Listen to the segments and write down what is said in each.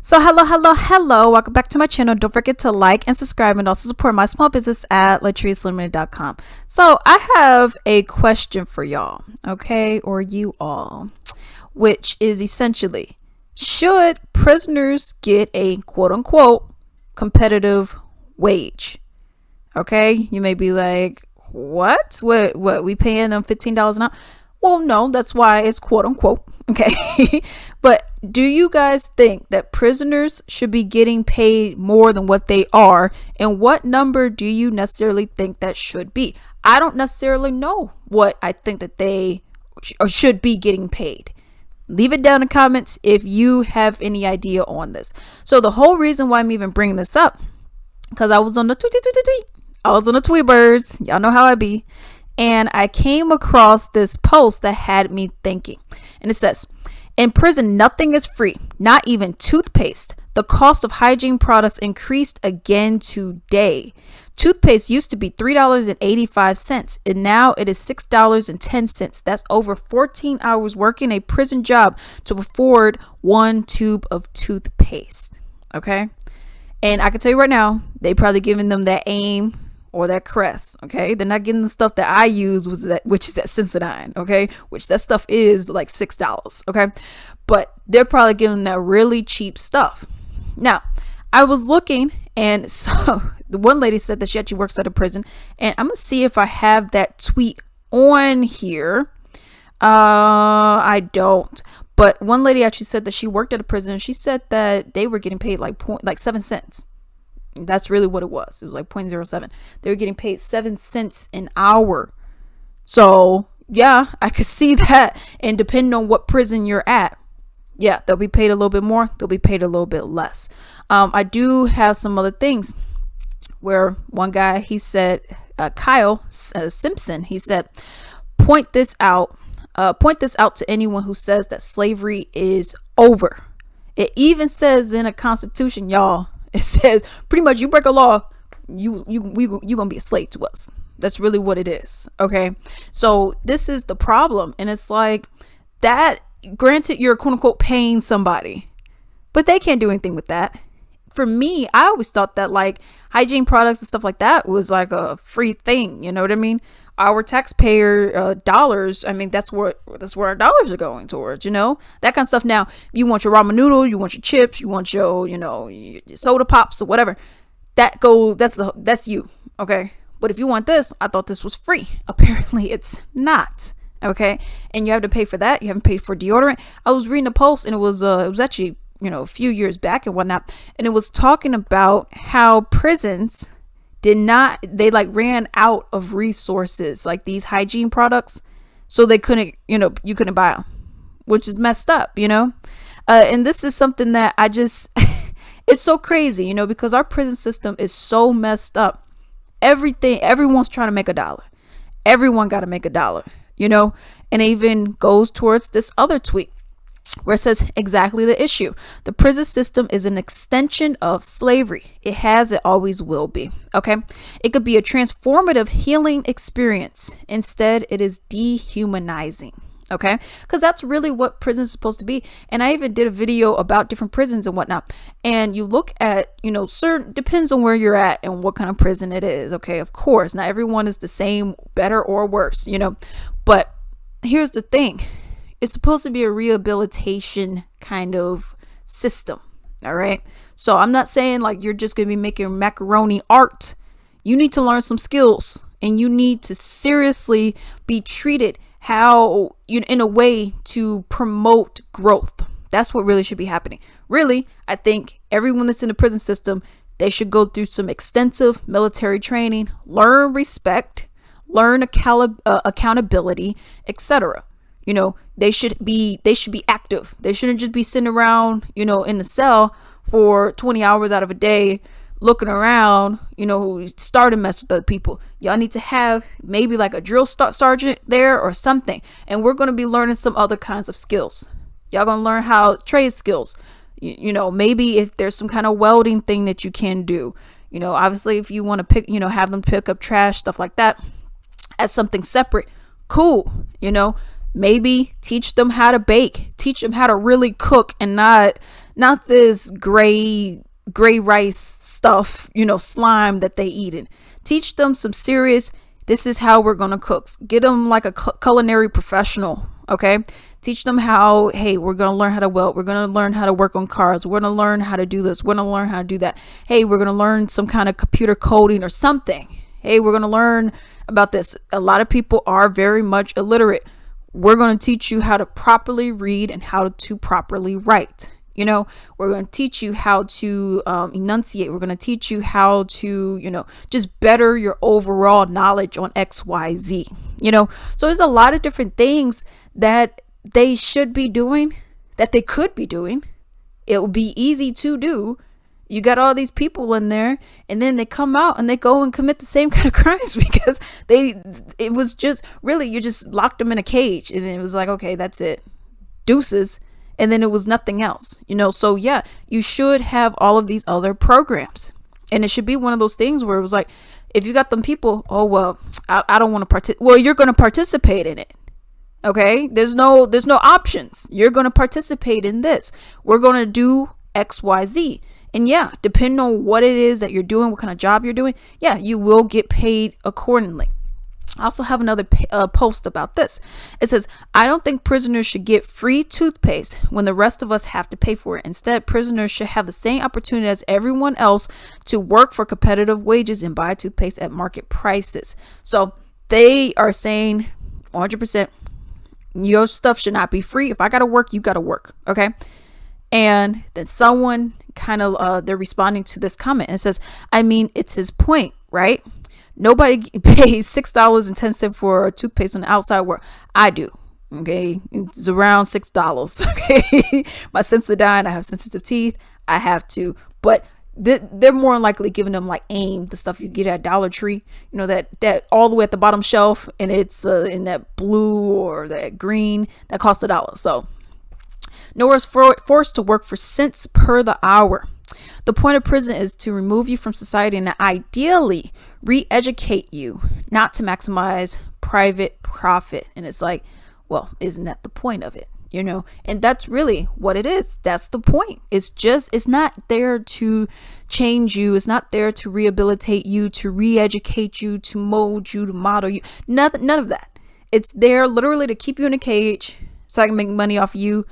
So hello. Welcome back to my channel. Don't forget to like and subscribe and also support my small business at latricelimited.com. So I have a question for y'all, okay, or you all, which is essentially, should prisoners get a quote unquote competitive wage? Okay, you may be like, what we paying them $15 an hour? Well, no, that's why it's quote unquote. Okay. But do you guys think that prisoners should be getting paid more than what they are? And what number do you necessarily think that should be? I don't necessarily know what I think that they should be getting paid. Leave it down in the comments if you have any idea on this. So the whole reason why I'm even bringing this up, because I was on the tweet. I was on the Tweetybirds. Y'all know how I be. And I came across this post that had me thinking. And it says, in prison, nothing is free, not even toothpaste. The cost of hygiene products increased again today. Toothpaste used to be $3.85, and now it is $6.10. That's over 14 hours working a prison job to afford one tube of toothpaste. Okay? And I can tell you right now, they probably giving them that AIM or that Crest. Okay, they're not getting the stuff that I use, which is that Sensodyne. Okay, which that stuff is like $6. Okay, but they're probably giving that really cheap stuff. Now, I was looking, and so the one lady said that she actually works at a prison, and I'm gonna see if I have that tweet on here. I don't. But one lady actually said that she worked at a prison, and she said that they were getting paid like 7 cents. That's really what it was. It was like 0.07. They were getting paid 7 cents an hour. So yeah, I could see that. And depending on what prison you're at, yeah, they'll be paid a little bit more. They'll be paid a little bit less. I do have some other things where one guy, he said, Kyle Simpson, he said, point this out to anyone who says that slavery is over. It even says in a constitution, y'all, it says pretty much you break a law, you gonna be a slave to us. That's really what it is. Okay, so this is the problem, and it's like that. Granted, you're quote unquote paying somebody, but they can't do anything with that. For me, I always thought that like hygiene products and stuff like that was like a free thing. You know what I mean? Our taxpayer dollars. I mean, that's where our dollars are going towards. You know, that kind of stuff. Now, you want your ramen noodle, you want your chips, you want your your soda pops or whatever. That's you. Okay. But if you want this, I thought this was free. Apparently, it's not. Okay, and you have to pay for that. You haven't paid for deodorant. I was reading a post, and it was actually a few years back and whatnot, and it was talking about how prisons ran out of resources, like these hygiene products, so they couldn't you couldn't buy them, which is messed up, and this is something that I just it's so crazy, because our prison system is so messed up. Everyone's trying to make a dollar. Everyone got to make a dollar. And it even goes towards this other tweet where it says exactly the issue. The prison system is an extension of slavery. It always will be. Okay. It could be a transformative healing experience. Instead, it is dehumanizing. Okay. Because that's really what prison is supposed to be. And I even did a video about different prisons and whatnot. And you look at, certain, depends on where you're at and what kind of prison it is. Okay. Of course, not everyone is the same, better or worse, but here's the thing. It's supposed to be a rehabilitation kind of system. All right. So I'm not saying like you're just going to be making macaroni art. You need to learn some skills, and you need to seriously be treated in a way to promote growth. That's what really should be happening. Really, I think everyone that's in the prison system, they should go through some extensive military training, learn respect, learn accountability, etc. They should be active. They shouldn't just be sitting around, in the cell for 20 hours out of a day looking around, starting to mess with other people. Y'all need to have maybe like a drill sergeant there or something. And we're going to be learning some other kinds of skills. Y'all going to learn how trade skills, maybe if there's some kind of welding thing that you can do, obviously if you want to have them pick up trash, stuff like that as something separate. Cool. Maybe teach them how to bake, teach them how to really cook and not this gray rice stuff, slime that they eating. Teach them some serious, this is how we're going to cook. Get them like a culinary professional. Okay. Teach them how, hey, we're going to learn how to weld. We're going to learn how to work on cars. We're going to learn how to do this. We're going to learn how to do that. Hey, we're going to learn some kind of computer coding or something. Hey, we're going to learn about this. A lot of people are very much illiterate. We're going to teach you how to properly read and how to properly write. We're going to teach you how to enunciate. We're going to teach you how to, just better your overall knowledge on XYZ. So there's a lot of different things that they should be doing, that they could be doing. It would be easy to do. You got all these people in there, and then they come out and they go and commit the same kind of crimes because it was just really, you just locked them in a cage, and it was like, okay, that's it, deuces. And then it was nothing else, so yeah, you should have all of these other programs, and it should be one of those things where it was like, if you got them people, oh, well, I don't want to participate. Well, you're going to participate in it. Okay. There's no options. You're going to participate in this. We're going to do XYZ. And yeah, depending on what it is that you're doing, what kind of job you're doing, yeah, you will get paid accordingly. I also have another post about this. It says, I don't think prisoners should get free toothpaste when the rest of us have to pay for it. Instead, prisoners should have the same opportunity as everyone else to work for competitive wages and buy toothpaste at market prices. So they are saying 100% your stuff should not be free. If I got to work, you got to work. Okay. And then someone kind of, they're responding to this comment and says, I mean, it's his point, right? Nobody pays $6.10 for a toothpaste on the outside world. I do. Okay. It's around $6. Okay. My Sensodyne, I have sensitive teeth. I have to, but they're more likely giving them like AIM, the stuff you get at Dollar Tree, that all the way at the bottom shelf, and it's in that blue or that green that costs $1. So nowhere's forced to work for cents per the hour. The point of prison is to remove you from society and ideally re-educate you, not to maximize private profit. And it's like, well, isn't that the point of it? And that's really what it is. That's the point. It's not there to change you. It's not there to rehabilitate you, to re-educate you, to mold you, to model you. None of that. It's there literally to keep you in a cage so I can make money off you.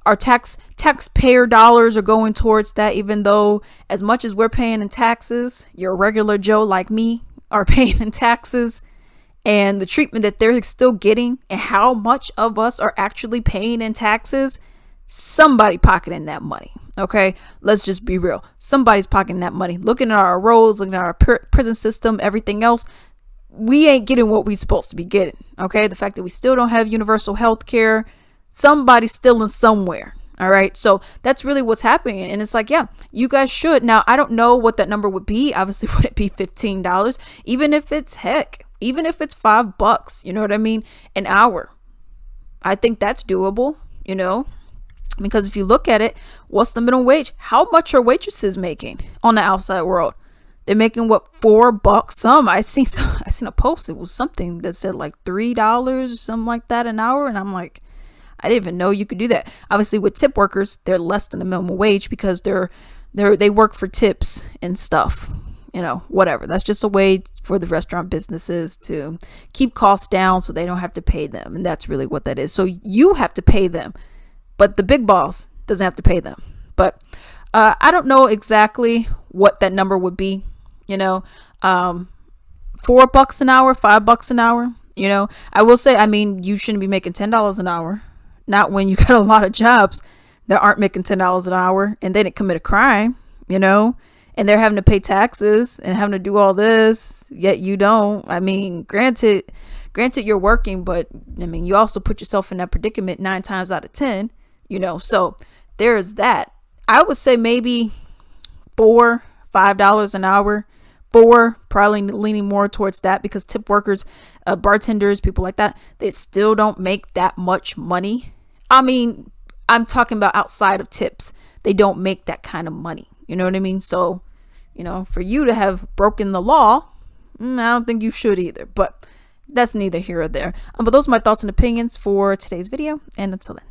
Our taxpayer dollars are going towards that, even though as much as we're paying in taxes, your regular Joe like me are paying in taxes. And the treatment that they're still getting and how much of us are actually paying in taxes, somebody pocketing that money. Okay, let's just be real. Somebody's pocketing that money. Looking at our roads, looking at our prison system, everything else, we ain't getting what we're supposed to be getting. Okay, the fact that we still don't have universal health care, somebody's stealing somewhere. All right. So that's really what's happening. And it's like, yeah, you guys should. Now, I don't know what that number would be. Obviously, would it be $15? Even if it's even if it's $5, you know what I mean? An hour. I think that's doable, because if you look at it, what's the minimum wage? How much are waitresses making on the outside world? They're making what, $4? Some I seen a post. It was something that said like $3 or something like that an hour. And I'm like, I didn't even know you could do that. Obviously, with tip workers, they're less than the minimum wage because they work for tips and stuff. Whatever. That's just a way for the restaurant businesses to keep costs down so they don't have to pay them. And that's really what that is. So you have to pay them, but the big boss doesn't have to pay them. But I don't know exactly what that number would be. $4 an hour, $5 an hour. I will say, I mean, you shouldn't be making $10 an hour. Not when you got a lot of jobs that aren't making $10 an hour and they didn't commit a crime, and they're having to pay taxes and having to do all this, yet you don't. I mean, granted you're working, but I mean, you also put yourself in that predicament 9 times out of 10, so there's that. I would say maybe $4, $5 an hour. Probably leaning more towards that because tip workers, bartenders, people like that, they still don't make that much money. I mean, I'm talking about outside of tips. They don't make that kind of money. You know what I mean? So, for you to have broken the law, I don't think you should either. But that's neither here or there. But those are my thoughts and opinions for today's video. And until then.